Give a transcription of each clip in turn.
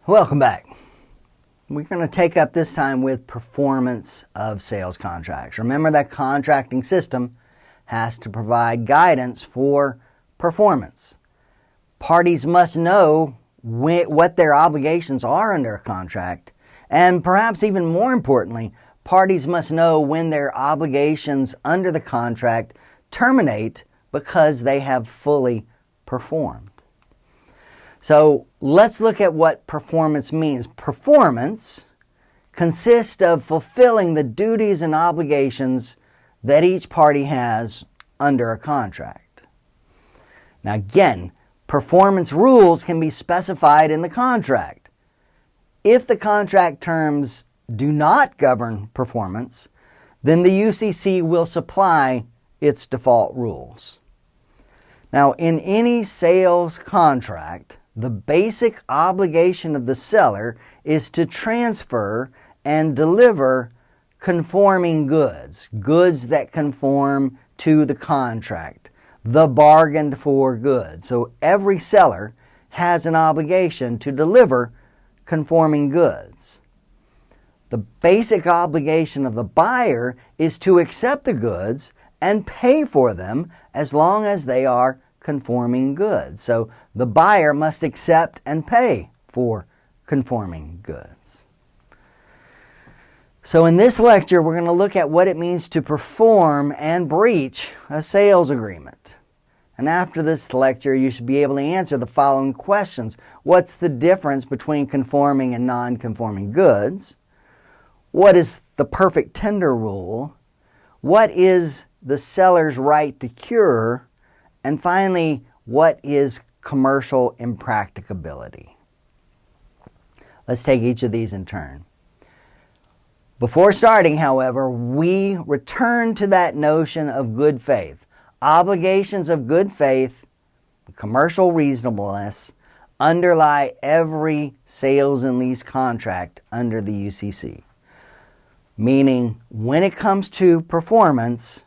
Welcome back. We're going to take up this time with performance of sales contracts. Remember that contracting system has to provide guidance for performance. Parties must know what their obligations are under a contract, and perhaps even more importantly, parties must know when their obligations under the contract terminate because they have fully performed. So let's look at what performance means. Performance consists of fulfilling the duties and obligations that each party has under a contract. Now again, performance rules can be specified in the contract. If the contract terms do not govern performance, then the UCC will supply its default rules. Now, in any sales contract, the basic obligation of the seller is to transfer and deliver conforming goods, goods that conform to the contract, the bargained for goods. So every seller has an obligation to deliver conforming goods. The basic obligation of the buyer is to accept the goods and pay for them as long as they are conforming goods. So the buyer must accept and pay for conforming goods. So in this lecture, we're going to look at what it means to perform and breach a sales agreement. And after this lecture, you should be able to answer the following questions. What's the difference between conforming and non-conforming goods? What is the perfect tender rule? What is the seller's right to cure? And finally, what is commercial impracticability? Let's take each of these in turn. Before starting, however, we return to that notion of good faith. Obligations of good faith, commercial reasonableness, underlie every sales and lease contract under the UCC. Meaning, when it comes to performance,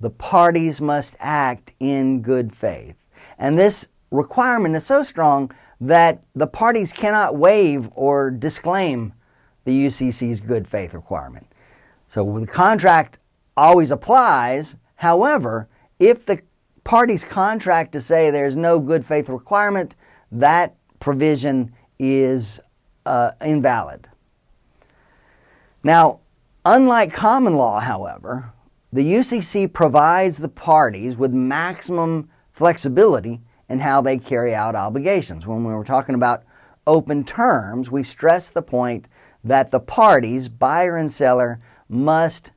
the parties must act in good faith. And this requirement is so strong that the parties cannot waive or disclaim the UCC's good faith requirement. So the contract always applies. However, if the parties contract to say there's no good faith requirement, that provision is invalid. Now, unlike common law, however, the UCC provides the parties with maximum flexibility in how they carry out obligations. When we were talking about open terms, we stressed the point that the parties, buyer and seller, must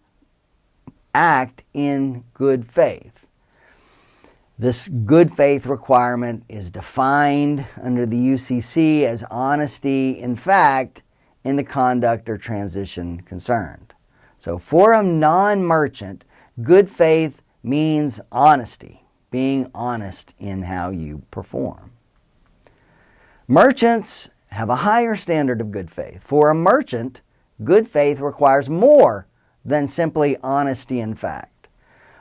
act in good faith. This good faith requirement is defined under the UCC as honesty in fact in the conduct or transition concerned. So for a non-merchant, good faith means honesty, being honest in how you perform. Merchants have a higher standard of good faith. For a merchant, good faith requires more than simply honesty in fact.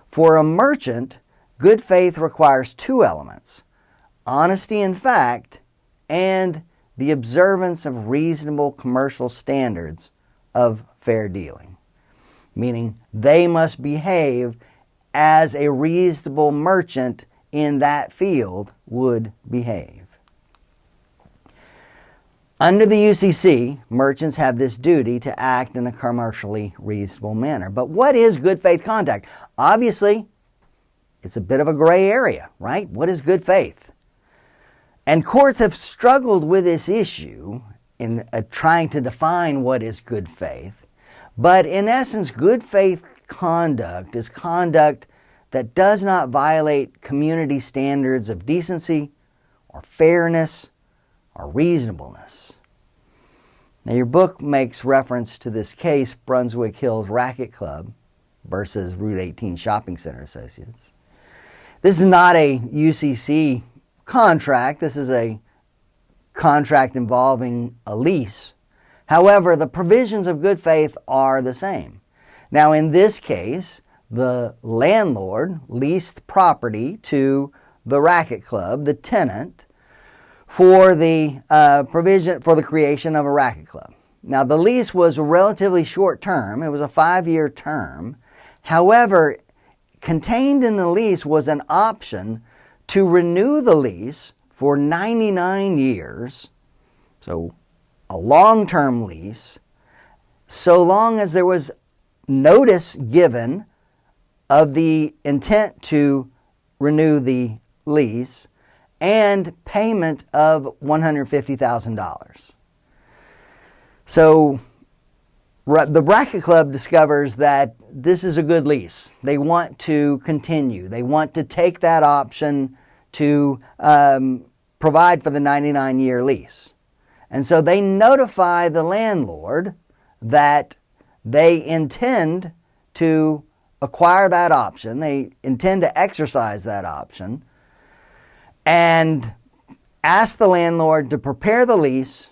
For a merchant, good faith requires two elements: honesty in fact and the observance of reasonable commercial standards of fair dealing. Meaning they must behave as a reasonable merchant in that field would behave. Under the UCC, merchants have this duty to act in a commercially reasonable manner. But what is good faith conduct? Obviously, it's a bit of a gray area, right? What is good faith? And courts have struggled with this issue in trying to define what is good faith. But in essence, good faith conduct is conduct that does not violate community standards of decency or fairness or reasonableness. Now, your book makes reference to this case, Brunswick Hills Racquet Club versus Route 18 Shopping Center Associates. This is not a UCC contract. This is a contract involving a lease. However, the provisions of good faith are the same. Now, in this case, the landlord leased property to the racquet club, the tenant, for the provision for the creation of a racket club. Now, the lease was relatively short term. It was a 5-year term. However, contained in the lease was an option to renew the lease for 99 years, so a long-term lease, so long as there was notice given of the intent to renew the lease and payment of $150,000. So the Bracket Club discovers that this is a good lease. They want to continue. They want to take that option to provide for the 99-year lease. And so they notify the landlord that they intend to acquire that option. They intend to exercise that option and ask the landlord to prepare the lease.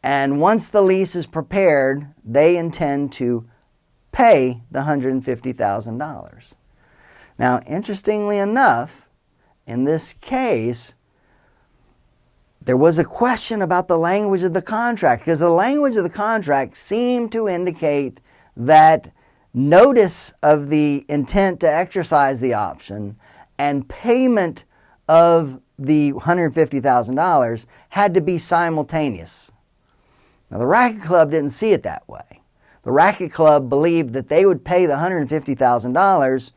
And once the lease is prepared, they intend to pay the $150,000. Now, interestingly enough, in this case, there was a question about the language of the contract, because the language of the contract seemed to indicate that notice of the intent to exercise the option and payment of the $150,000 had to be simultaneous. Now, the Racket Club didn't see it that way. The Racket Club believed that they would pay the $150,000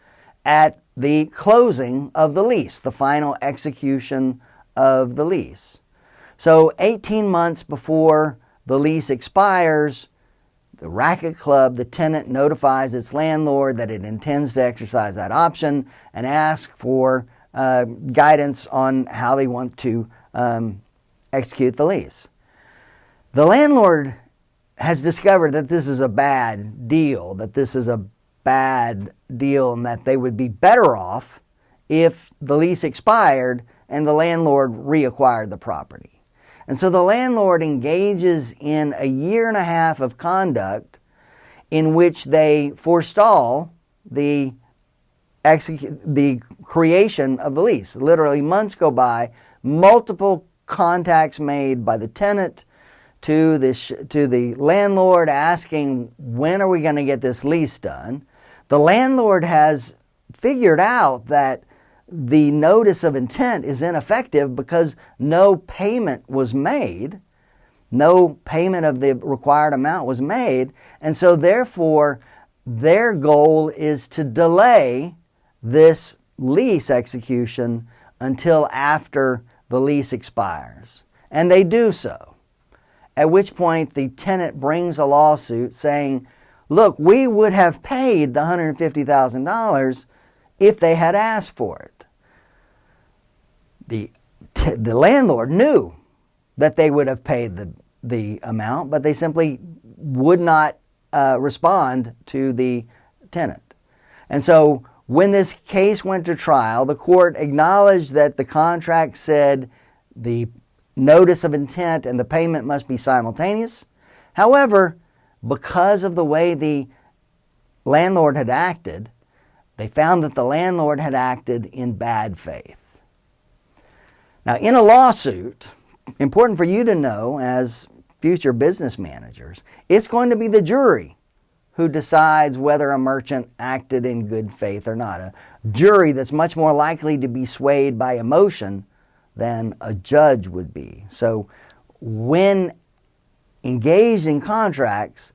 at the closing of the lease, the final execution of the lease. So 18 months before the lease expires, the Racket Club, the tenant, notifies its landlord that it intends to exercise that option and asks for guidance on how they want to execute the lease. The landlord has discovered that this is a bad deal, and that they would be better off if the lease expired and the landlord reacquired the property. And so the landlord engages in a 1.5 years of conduct in which they forestall the creation of the lease. Literally, months go by, multiple contacts made by the tenant to the landlord asking, when are we going to get this lease done? The landlord has figured out that the notice of intent is ineffective because no payment was made. No payment of the required amount was made. And so therefore, their goal is to delay this lease execution until after the lease expires. And they do so. At which point the tenant brings a lawsuit saying, look, we would have paid the $150,000 if they had asked for it. The landlord knew that they would have paid the amount, but they simply would not respond to the tenant. And so when this case went to trial, the court acknowledged that the contract said the notice of intent and the payment must be simultaneous. However, because of the way the landlord had acted, they found that the landlord had acted in bad faith. Now, in a lawsuit, important for you to know as future business managers, it's going to be the jury who decides whether a merchant acted in good faith or not. A jury that's much more likely to be swayed by emotion than a judge would be. So when engaged in contracts,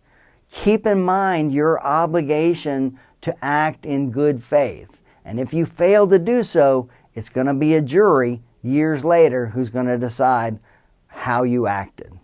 keep in mind your obligation to act in good faith. And if you fail to do so, it's going to be a jury years later who's going to decide how you acted.